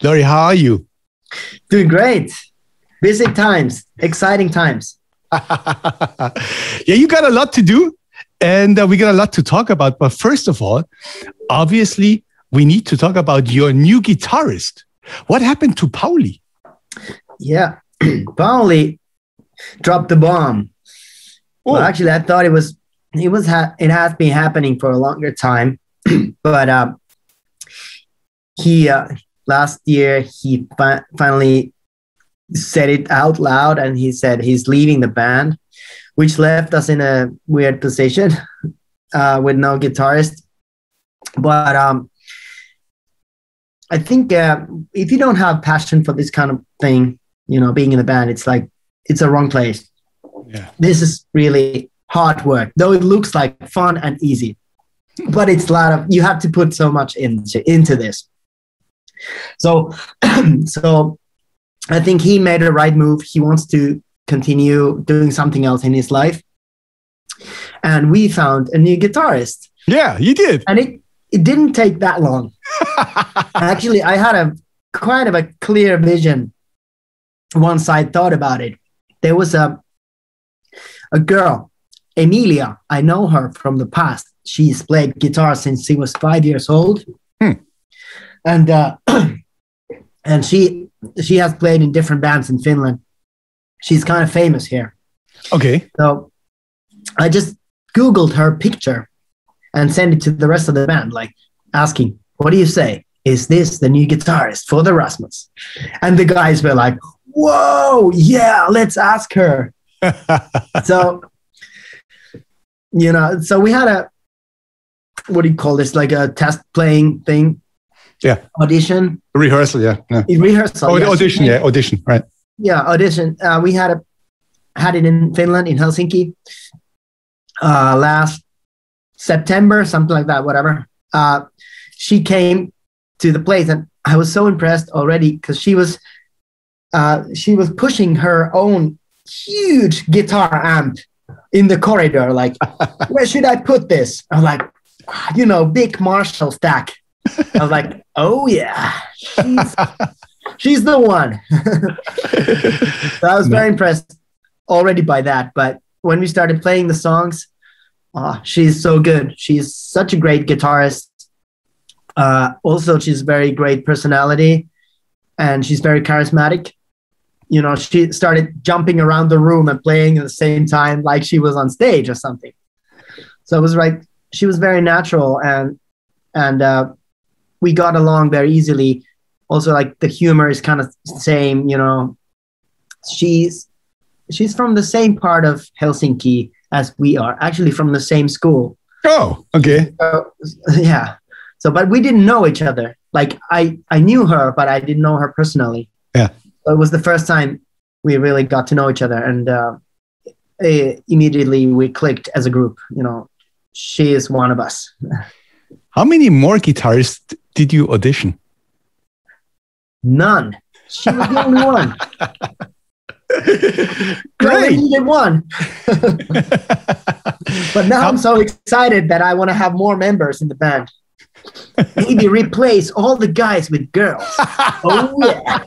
Lauri, how are you? Doing great. Busy times, exciting times. Yeah, you got a lot to do, and we got a lot to talk about. But first of all, obviously, we need to talk about your new guitarist. What happened to Pauli? Yeah, Pauli dropped the bomb. Oh. Well, actually, I thought it has been happening for a longer time, but he last year he finally said it out loud, and he said he's leaving the band, which left us in a weird position with no guitarist. But I think if you don't have passion for this kind of thing, being in the band, it's a wrong place. Yeah. This is really hard work, though it looks like fun and easy, but it's you have to put so much into this. So I think he made the right move. He wants to continue doing something else in his life. And we found a new guitarist. Yeah, you did. And it didn't take that long. Actually, I had quite of a clear vision once I thought about it. There was a girl, Emilia. I know her from the past. She's played guitar since she was 5 years old. And she has played in different bands in Finland. She's kind of famous here. Okay. So I just Googled her picture and sent it to the rest of the band, asking, what do you say? Is this the new guitarist for the Rasmus? And the guys were like, whoa, yeah, let's ask her. So we had what do you call this? Like a test playing thing. Yeah. Audition. Rehearsal, yeah. Rehearsal. Audition, right. Yeah, audition. We had it in Finland, in Helsinki, last September, something like that, whatever. She came to the place, and I was so impressed already because she was pushing her own huge guitar amp in the corridor. Like, where should I put this? I'm like, big Marshall stack. I was like, oh yeah, she's the one. So I was very impressed already by that. But when we started playing the songs, she's so good. She's such a great guitarist. Also, she's very great personality, and she's very charismatic. She started jumping around the room and playing at the same time, like she was on stage or something. So it was she was very natural, and we got along very easily. Also, the humor is kind of the same. She's from the same part of Helsinki as we are, actually from the same school. Oh, okay. Yeah. So, but we didn't know each other. I knew her, but I didn't know her personally. Yeah. So it was the first time we really got to know each other, and immediately we clicked as a group. She is one of us. How many more guitarists did you audition? None. She was the only one. Great. We needed one. But now I'm so excited that I want to have more members in the band. Maybe replace all the guys with girls. Oh yeah.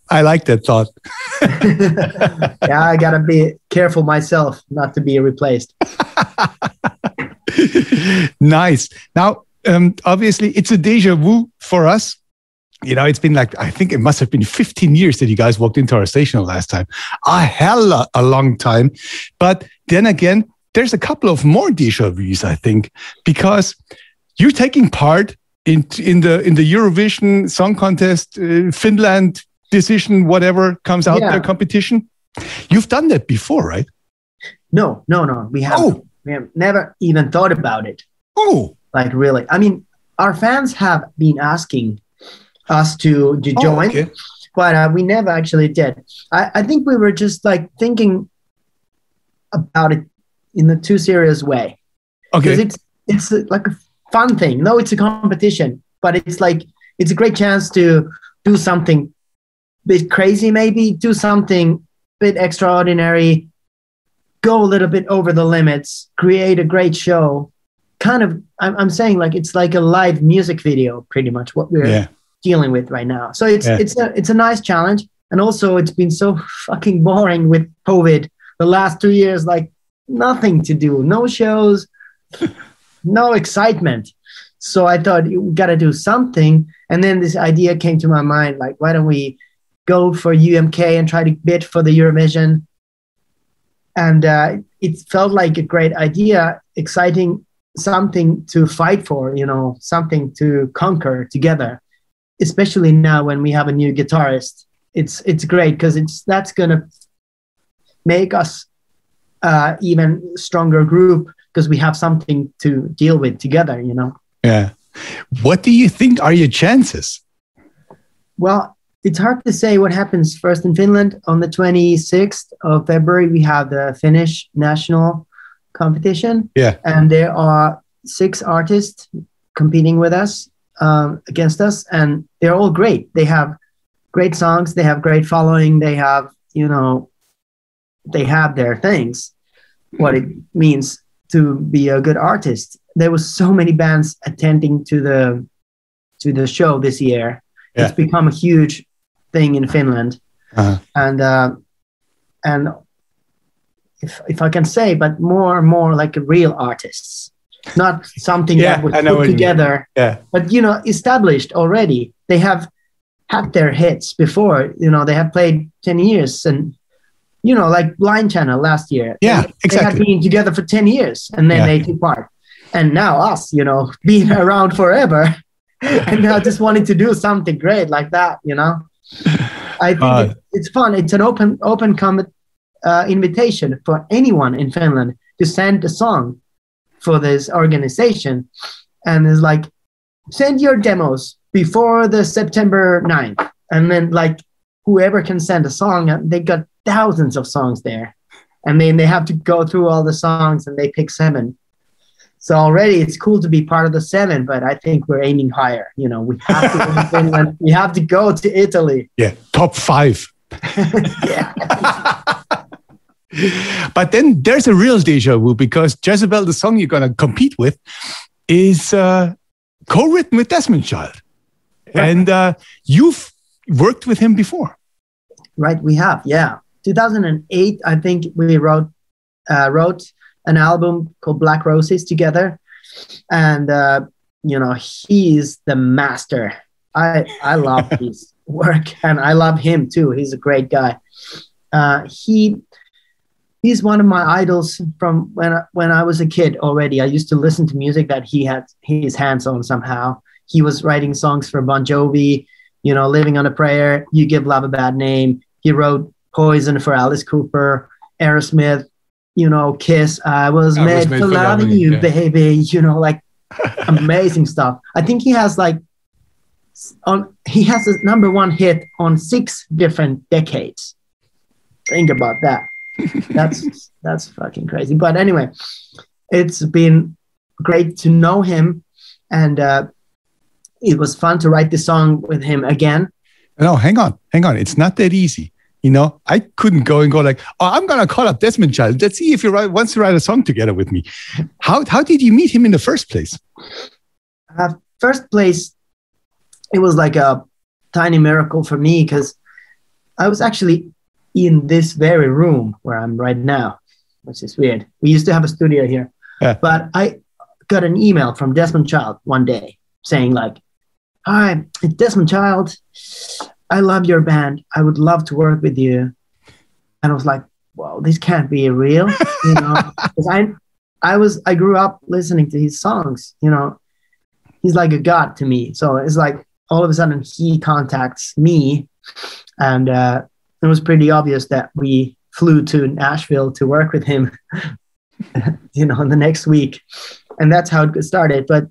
I like that thought. Yeah, I gotta be careful myself not to be replaced. Nice. Now, obviously, it's a déjà vu for us. It's been I think it must have been 15 years that you guys walked into our station last time. A long time. But then again, there's a couple of more déjà vus, I think, because you're taking part in the Eurovision Song Contest, Finland decision, whatever comes out there, competition. You've done that before, right? No. We haven't. We have never even thought about it. Oh. Really. I mean, our fans have been asking us to join, okay. But we never actually did. I think we were just thinking about it in a too serious way. Okay. Because it's like a fun thing. No, it's a competition, but it's a great chance to do something a bit crazy, maybe do something a bit extraordinary, go a little bit over the limits, create a great show. I'm saying it's like a live music video, pretty much what we're dealing with right now. So it's a nice challenge. And also it's been so fucking boring with COVID the last 2 years, like nothing to do, no shows, no excitement. So I thought you got to do something. And then this idea came to my mind, like, why don't we go for UMK and try to bid for the Eurovision? And it felt like a great idea, exciting, something to fight for, you know, something to conquer together, especially now when we have a new guitarist. It's great because that's going to make us even stronger group because we have something to deal with together, you know? Yeah. What do you think are your chances? Well, it's hard to say what happens first in Finland. On the 26th of February, we have the Finnish national competition. Yeah. And there are 6 artists competing with us, against us. And they're all great. They have great songs. They have great following. They have, you know, they have their things, what it means to be a good artist. There was so many bands attending to the show this year. Yeah. It's become a huge thing in Finland. Uh-huh. And if I can say, but more like real artists, not something that was put together, but, you know, established already. They have had their hits before, you know, they have played 10 years and, you know, like Blind Channel last year. Yeah, exactly. They had been together for 10 years and then they took part. And now us, you know, being around forever and now just wanting to do something great like that, you know. I think it's fun. It's an open invitation for anyone in Finland to send a song for this organization. And it's like, send your demos before the September 9th. And then like whoever can send a song, they got thousands of songs there. And then they have to go through all the songs and they pick 7. So already it's cool to be part of the 7, but I think we're aiming higher. You know, we have to go to Finland. We have to go to Italy. Yeah, top 5. Yeah. But then there's a real deja vu because Jezebel, the song you're going to compete with, is co-written with Desmond Child. Right. And you've worked with him before. Right, we have, yeah. 2008, I think we wrote an album called Black Roses together. And, you know, he's the master. I love his work and I love him too. He's a great guy. He's one of my idols from when I was a kid already. I used to listen to music that he had his hands on somehow. He was writing songs for Bon Jovi, you know, Living on a Prayer, You Give Love a Bad Name. He wrote Poison for Alice Cooper, Aerosmith, you know, Kiss. I was made for loving you, baby. You know, like amazing stuff. I think he has like he has a #1 hit on 6 different decades. Think about that. That's fucking crazy. But anyway, it's been great to know him, and it was fun to write the song with him again. No, hang on. It's not that easy. You know, I couldn't go like, oh, I'm going to call up Desmond Child. Let's see if he wants to write a song together with me. How did you meet him in the first place? First place, it was like a tiny miracle for me because I was actually in this very room where I'm right now, which is weird. We used to have a studio here, but I got an email from Desmond Child one day saying like, "Hi, it's Desmond Child. I love your band. I would love to work with you." And I was like, "Well, this can't be real," you know, because I grew up listening to his songs. You know, he's like a god to me. So it's like all of a sudden he contacts me, and it was pretty obvious that we flew to Nashville to work with him, you know, the next week, and that's how it started. But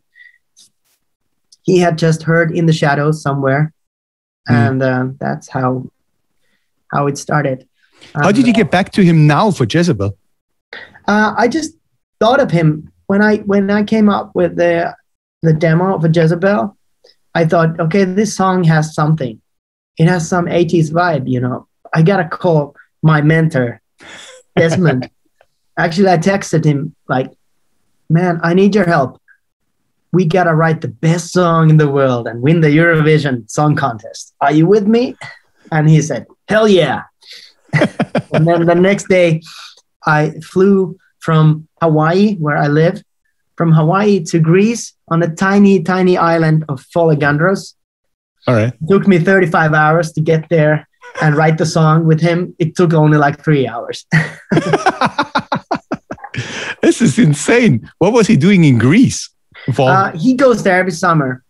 he had just heard In the Shadows somewhere. And that's how it started. How did you get back to him now for Jezebel? I just thought of him when I came up with the demo of a Jezebel. I thought, okay, this song has something. It has some 80s vibe, you know. I gotta call my mentor, Desmond. Actually, I texted him like, "Man, I need your help. we got to write the best song in the world and win the Eurovision Song Contest. Are you with me? And he said, hell yeah. And then the next day, I flew from Hawaii, where I live, from Hawaii to Greece on a tiny, tiny island of Folegandros. All right. It took me 35 hours to get there and write the song with him. It took only like 3 hours. This is insane. What was he doing in Greece? He goes there every summer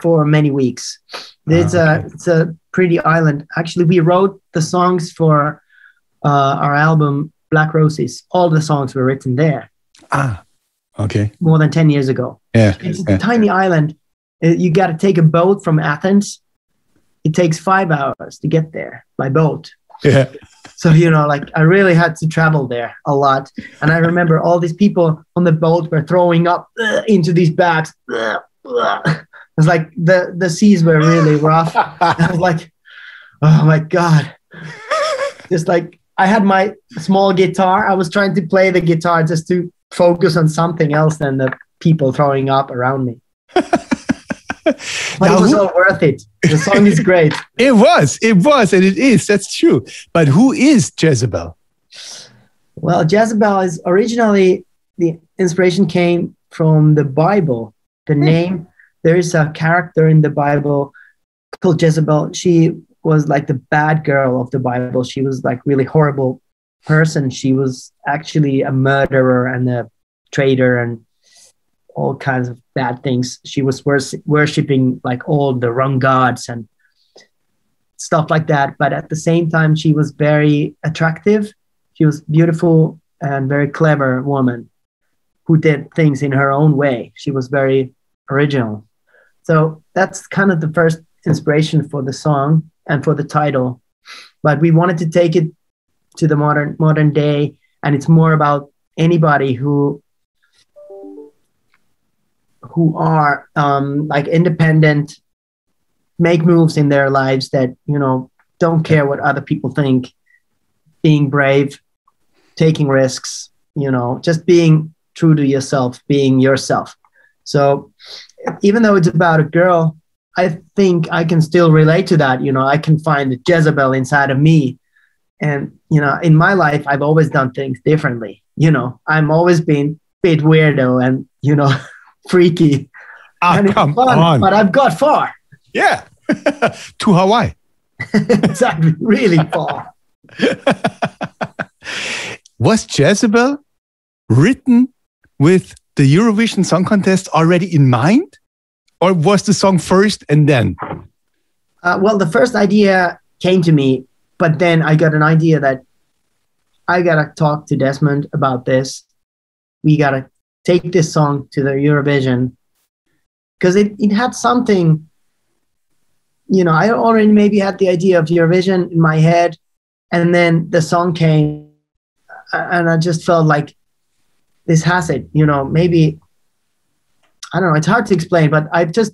for many weeks. It's a pretty island. Actually, we wrote the songs for our album Black Roses. All the songs were written there. Okay. More than 10 years ago. Yeah. It's a tiny island. You got to take a boat from Athens. It takes 5 hours to get there by boat. Yeah. So, you know, like I really had to travel there a lot. And I remember all these people on the boat were throwing up into these bags. It's like the seas were really rough. I was like, oh my God. Just like I had my small guitar. I was trying to play the guitar just to focus on something else than the people throwing up around me. But it was all worth it. The song is great. It was, and it is. That's true. But who is Jezebel? Well, Jezebel is originally, the inspiration came from the Bible. The name, there is a character in the Bible called Jezebel. She was like the bad girl of the Bible. She was like really horrible person. She was actually a murderer and a traitor and all kinds of bad things. She was worshipping like all the wrong gods and stuff like that. But at the same time, she was very attractive. She was beautiful and very clever woman who did things in her own way. She was very original. So that's kind of the first inspiration for the song and for the title. But we wanted to take it to the modern day, and it's more about anybody who are like independent, make moves in their lives that, you know, don't care what other people think, being brave, taking risks, you know, just being true to yourself, being yourself. So even though it's about a girl, I think I can still relate to that. You know, I can find the Jezebel inside of me. And, you know, in my life, I've always done things differently. You know, I'm always been a bit weirdo and, you know, freaky. And come fun, on. but I've got far. Yeah. To Hawaii. Exactly. Really far. Was Jezebel written with the Eurovision Song Contest already in mind? Or was the song first and then? Well, the first idea came to me, but then I got an idea that I got to talk to Desmond about this. We got to take this song to the Eurovision, because it had something, you know, I already maybe had the idea of Eurovision in my head, and then the song came and I just felt like this has it, you know, maybe, I don't know, it's hard to explain, but I've just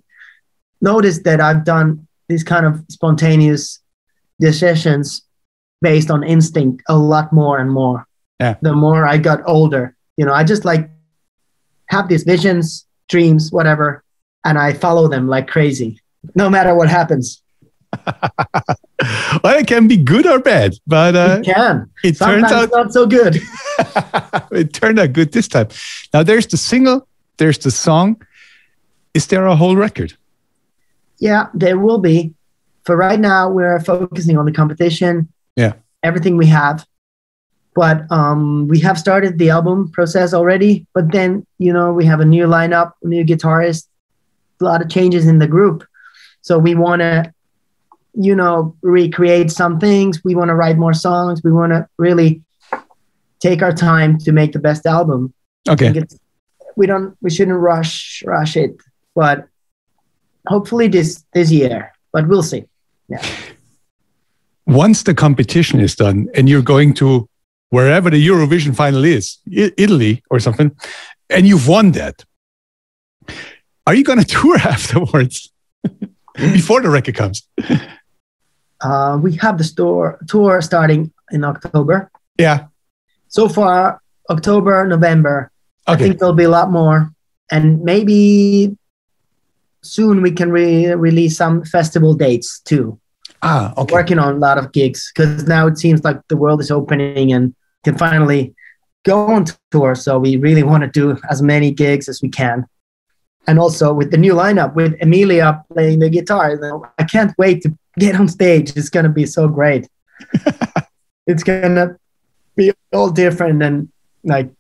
noticed that I've done these kind of spontaneous decisions based on instinct a lot more and more. Yeah. The more I got older, you know, I just like have these visions, dreams, whatever, and I follow them like crazy, no matter what happens. Well, it can be good or bad, but it can. It Sometimes turns out not so good. It turned out good this time. Now there's the single, there's the song. Is there a whole record? Yeah, there will be. For right now, we're focusing on the competition. Yeah. Everything we have. But we have started the album process already. But then, you know, we have a new lineup, a new guitarist, a lot of changes in the group. So we want to, you know, recreate some things. We want to write more songs. We want to really take our time to make the best album. Okay. We shouldn't rush it, but hopefully this year, but we'll see. Yeah. Once the competition is done and you're going to wherever the Eurovision final is, Italy or something, and you've won that, are you going to tour afterwards before the record comes? We have the tour starting in October. Yeah. So far, October, November. Okay. I think there'll be a lot more. and maybe soon we can release some festival dates too. Okay. Working on a lot of gigs because now it seems like the world is opening and can finally go on tour. So we really want to do as many gigs as we can. And also with the new lineup, with Emilia playing the guitar, I can't wait to get on stage. It's going to be so great. It's going to be all different and like,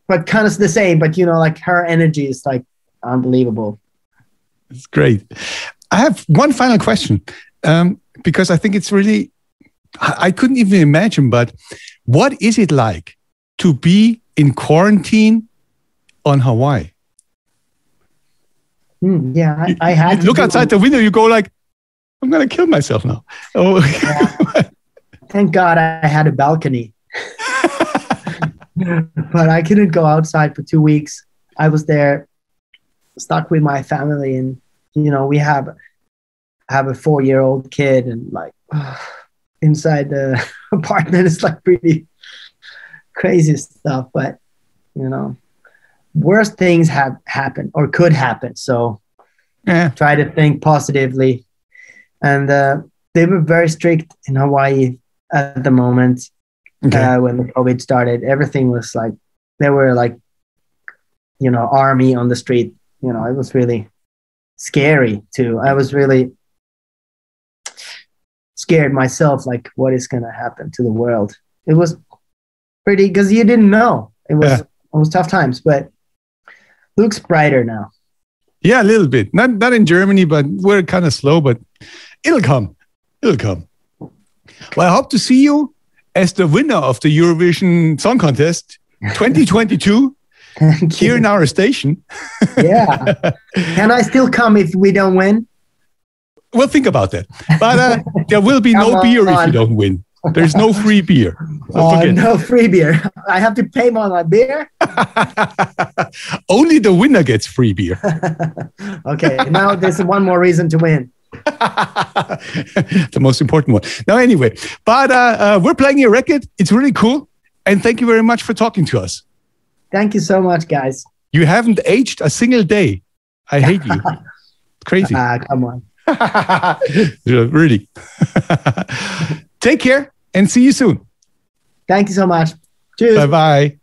but kind of the same, but you know, like her energy is like unbelievable. It's great. I have one final question, because I think it's really, I couldn't even imagine, but what is it like to be in quarantine on Hawaii? Yeah, I had to look outside the window, you go like, I'm going to kill myself now. Oh, yeah. Thank God I had a balcony. But I couldn't go outside for 2 weeks. I was there stuck with my family, and you know, we have a 4-year-old kid, and like inside the apartment is like pretty crazy stuff. But you know, worse things have happened or could happen. So try to think positively. And they were very strict in Hawaii at the moment. Okay. When the COVID started, everything was like, there were like, you know, army on the street. You know, it was really scary too. I was really scared myself, like what is going to happen to the world. It was pretty, because you didn't know. It was tough times, but looks brighter now. Yeah, a little bit. Not in Germany, but we're kind of slow, but it'll come. It'll come. Well, I hope to see you as the winner of the Eurovision Song Contest 2022 here in our station. Yeah. Can I still come if we don't win? We'll think about that. But there will be no beer if you don't win. There's no free beer. No free beer. I have to pay for my beer? Only the winner gets free beer. Okay, now there's one more reason to win. The most important one. Now, anyway, but we're playing your record. It's really cool. And thank you very much for talking to us. Thank you so much, guys. You haven't aged a single day. I hate you. Crazy. Come on. Really. Take care and see you soon. Thank you so much. Cheers. Bye-bye.